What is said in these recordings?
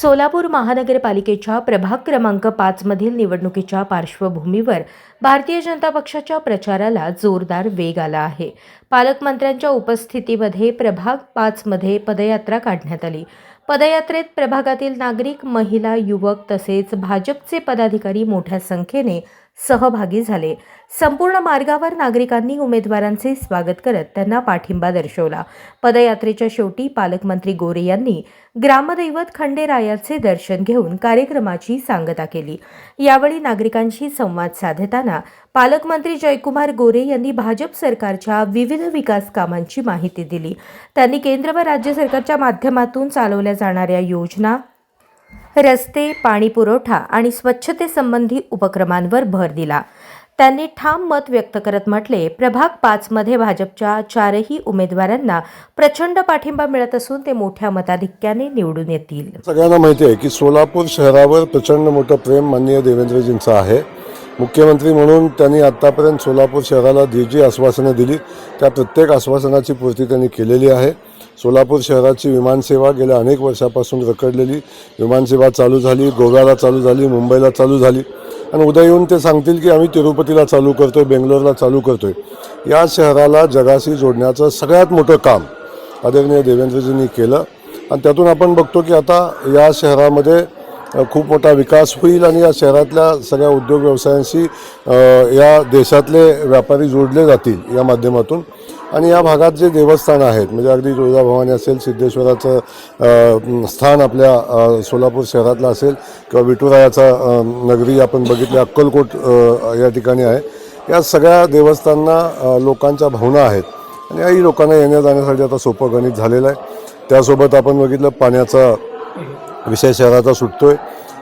सोलापूर महानगरपालिकेच्या प्रभाग क्रमांक 5 मधील निवडणुकीच्या पार्श्वभूमीवर भारतीय जनता पक्षाच्या प्रचाराला जोरदार वेग आला आहे। पालकमंत्र्यांच्या उपस्थितीमध्ये प्रभाग 5 मध्ये पदयात्रा काढण्यात आली। पदयात्रेत प्रभागातील नागरिक, महिला, युवक तसेच भाजपचे पदाधिकारी मोठ्या संख्येने सहभागी झाले। संपूर्ण मार्गावर नागरिकांनी उमेदवारांचे स्वागत करत त्यांना पाठिंबा दर्शवला। पदयात्रेच्या शेवटी पालकमंत्री गोरे यांनी ग्रामदैवत खंडेरायाचे दर्शन घेऊन कार्यक्रमाची सांगता केली। यावेळी नागरिकांशी संवाद साधताना पालकमंत्री जयकुमार गोरे यांनी भाजप सरकारच्या विविध विकास कामांची माहिती दिली। त्यांनी केंद्र व राज्य सरकारच्या माध्यमातून चालवल्या जाणाऱ्या योजना, रस्ते, पाणी पुरवठा आणि स्वच्छतेसंबंधी उपक्रमांवर भर दिला। त्यांनी ठाम मत व्यक्त करत म्हटले, प्रभाग 5 मध्ये भाजपच्या 4ही उमेदवारांना प्रचंड पाठिंबा मिळत असून ते मोठ्या मताधिक्याने निवडून येतील। सगळ्यांना माहिती आहे की सोलापूर शहरावर प्रचंड मोठं प्रेम माननीय देवेंद्रजींचं आहे। मुख्यमंत्री म्हणून त्यांनी आतापर्यंत सोलापूर शहराला जी आश्वासनं दिली त्या प्रत्येक आश्वासनाची पूर्ती त्यांनी केलेली आहे। सोलापूर शहराची विमानसेवा गेल्या अनेक वर्षापासून रखडलेली विमानसेवा चालू झाली, गोव्याला चालू झाली, मुंबईला चालू झाली आणि उद्या येऊन ते सांगतील की आम्ही तिरुपतीला चालू करतोय, बेंगलोरला चालू करतोय। या शहराला जगाशी जोडण्याचं सगळ्यात मोठं काम आदरणीय देवेंद्रजींनी केलं आणि त्यातून आपण बघतो की आता या शहरामध्ये खूप मोठा विकास होईल आणि या शहरातल्या सगळ्या उद्योग व्यवसायांशी या देशातले व्यापारी जोडले जातील या माध्यमातून। आणि या भागात जे देवस्थान आहेत म्हणजे अगदी तुळजाभवानी असेल, सिद्धेश्वराचं स्थान आपल्या सोलापूर शहरातलं असेल किंवा विठुरायाचा नगरी आपण बघितली, अक्कलकोट या ठिकाणी आहे। या सगळ्या देवस्थानांना लोकांच्या भावना आहेत आणि याही लोकांना येण्या जाण्यासाठी आता सोपं गणित झालेलं आहे। त्यासोबत आपण बघितलं पाण्याचा विषय शहराचा सुटतोय।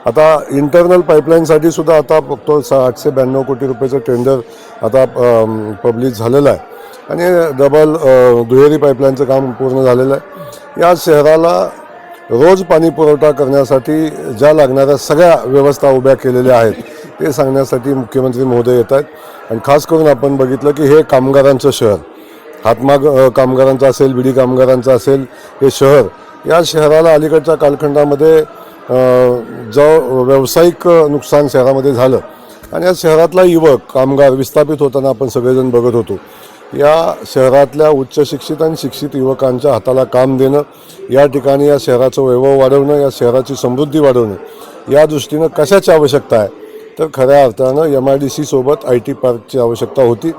आता इंटरनल पाईपलाईनसाठी सुद्धा आता फक्त 892 कोटी रुपयाचं टेंडर आता पब्लिश झालेलं आहे आणि डबल दुहेरी पाईपलाईनचं काम पूर्ण झालेलं आहे। या शहराला रोज पाणी पुरवठा करण्यासाठी ज्या लागणाऱ्या सगळ्या व्यवस्था उभ्या केलेल्या आहेत ते सांगण्यासाठी मुख्यमंत्री महोदय येत आहेत आणि खास करून आपण बघितलं की हे कामगारांचं शहर, हातमाग कामगारांचं असेल, बिडी कामगारांचं असेल, हे शहर या शहराला अलीकडच्या कालखंडामध्ये जो व्यावसायिक नुकसान शहरामध्ये झालं आणि या शहरातला युवक कामगार विस्थापित होताना आपण सगळेजण बघत होतो। या शहरातल्या उच्च शिक्षित आणि शिक्षित युवकांच्या हाताला काम देणं, या ठिकाणी या शहराचं वैभव वाढवणं, या शहराची समृद्धी वाढवणं या दृष्टीनं कशाची आवश्यकता आहे तर खऱ्या अर्थानं MIDC सोबत IT पार्कची आवश्यकता होती।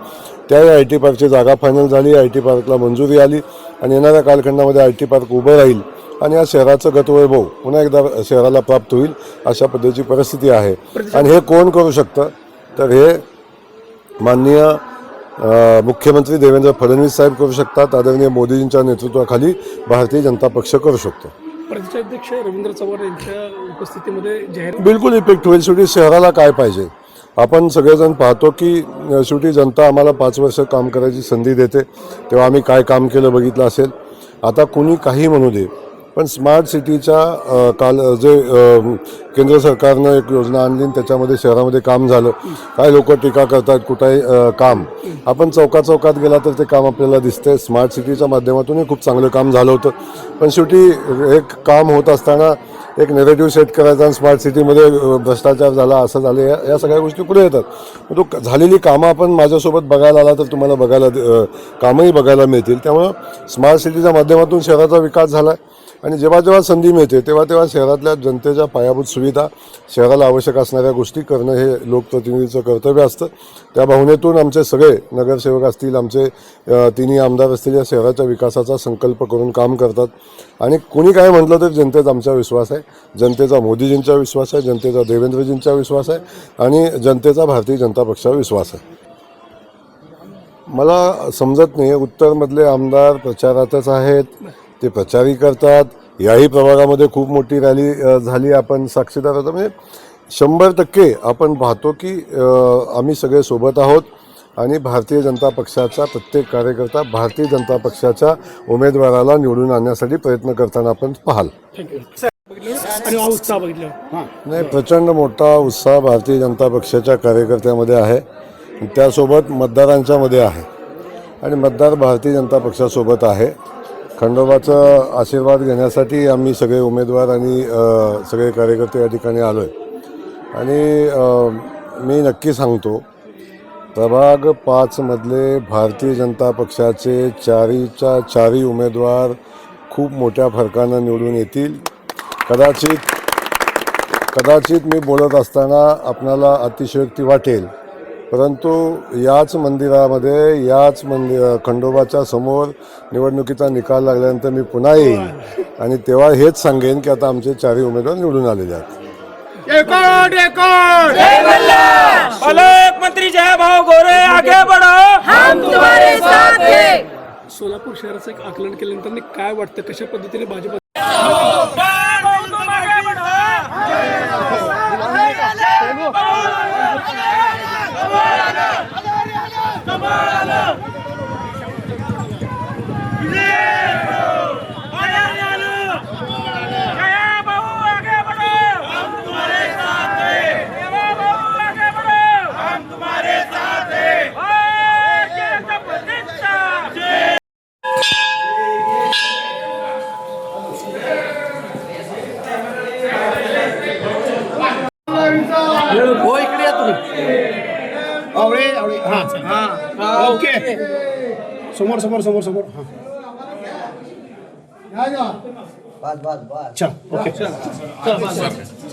त्या IT पार्कची जागा फायनल झाली, IT पार्कला मंजुरी आली आणि येणाऱ्या कालखंडामध्ये IT पार्क उभं राहील आणि या शहराचं गतवैभव पुन्हा एकदा शहराला प्राप्त होईल अशा पद्धतीची परिस्थिती आहे। आणि हे कोण करू शकतं तर हे माननीय मुख्यमंत्री देवेंद्र फडणवीस साहेब करू शकतात। आदरणीय मोदीजींच्या नेतृत्वाखाली भारतीय जनता पक्ष करू शकतो। प्रदेशाध्यक्ष रवींद्र चव्हाण यांच्या उपस्थितीमध्ये जाहीर बिलकुल इफेक्ट होईल। शेवटी शहराला काय पाहिजे आपण सगळेजण पाहतो की शेवटी जनता आम्हाला 5 वर्ष काम करायची संधी देते, तेव्हा आम्ही काय काम केलं बघितलं असेल। आता कुणी काही म्हणू दे पण स्मार्ट सिटीच्या जे केंद्र सरकारनं एक योजना आणली त्याच्यामध्ये शहरामध्ये काम झालं। काय लोक टीका करतात कुठेही काम आपण चौकात गेला तर ते काम आपल्याला दिसतंय। स्मार्ट सिटीच्या माध्यमातूनही खूप चांगलं काम झालं होतं पण शेवटी एक काम होत असताना एक नेरेटिव्ह सेट करायचा आणि स्मार्ट सिटीमध्ये भ्रष्टाचार झाला, असं झालं, या सगळ्या गोष्टी पुढे येतात। तो झालेली कामं आपण माझ्यासोबत बघायला आला तर तुम्हाला कामही बघायला मिळतील। त्यामुळं स्मार्ट सिटीच्या माध्यमातून शहराचा विकास झाला आहे आणि जेव्हा संधी मिळते तेव्हा शहरातल्या जनतेच्या पायाभूत सुविधा, शहराला आवश्यक असणाऱ्या गोष्टी करणं हे लोकप्रतिनिधीचं कर्तव्य असतं। त्या भावनेतून आमचे सगळे नगरसेवक असतील, आमचे तिन्ही आमदार असतील, या शहराच्या विकासाचा संकल्प करून काम करतात आणि कोणी काय म्हटलं तर जनतेचा आमचा विश्वास आहे, जनतेचा मोदीजींचा विश्वास आहे, जनतेचा देवेंद्रजींचा विश्वास आहे आणि जनतेचा भारतीय जनता पक्षावर विश्वास आहे। मला समजत नाही उत्तरमधले आमदार प्रचारातच आहेत, ते प्रचारही करतात। याही प्रभागामध्ये खूप मोठी रॅली झाली, आपण साक्षीदार होतो। म्हणजे 100% आपण पाहतो की आम्ही सगळे सोबत आहोत आणि भारतीय जनता पक्षाचा प्रत्येक कार्यकर्ता भारतीय जनता पक्षाच्या उमेदवाराला निवडून आणण्यासाठी प्रयत्न करताना आपण पाहाल। नाही, प्रचंड मोठा उत्साह भारतीय जनता पक्षाच्या कार्यकर्त्यामध्ये आहे, त्यासोबत मतदारांच्या मध्ये आहे आणि मतदार भारतीय जनता पक्षासोबत आहे। खंडोबाचा आशीर्वाद घेण्यासाठी आम्ही सगळे उमेदवार आणि सगळे कार्यकर्ते या ठिकाणी आलो आहे. आणि मी नक्की सांगतो, प्रभाग 5मधले भारतीय जनता पक्षाचे चारही उमेदवार खूप मोठ्या फरकानं निवडून येतील. कदाचित मी बोलत असताना आपणाला अतिशयोक्ती वाटेल, परंतु याच मंदिरामध्ये खंडोबाच्या समोर निवडणुकीचा निकाल लागल्यानंतर मी पुन्हा येईन आणि तेव्हा हेच सांगेन की आता आमचे चारही उमेदवार निवडून आलेले आहेत. पालक मंत्री जय भाव गोरे आगे बढ़ो, हम तुम्हारे साथ हैं. सोलापूर शहराचं एक आकलन केल्यानंतर काय वाटतं, कशा पद्धतीने भाजप हो इकडे या तुम्ही. आवळे आवळे हां ओके. समोर समोर समोर समोर हां. बस बस बस. चल ओके.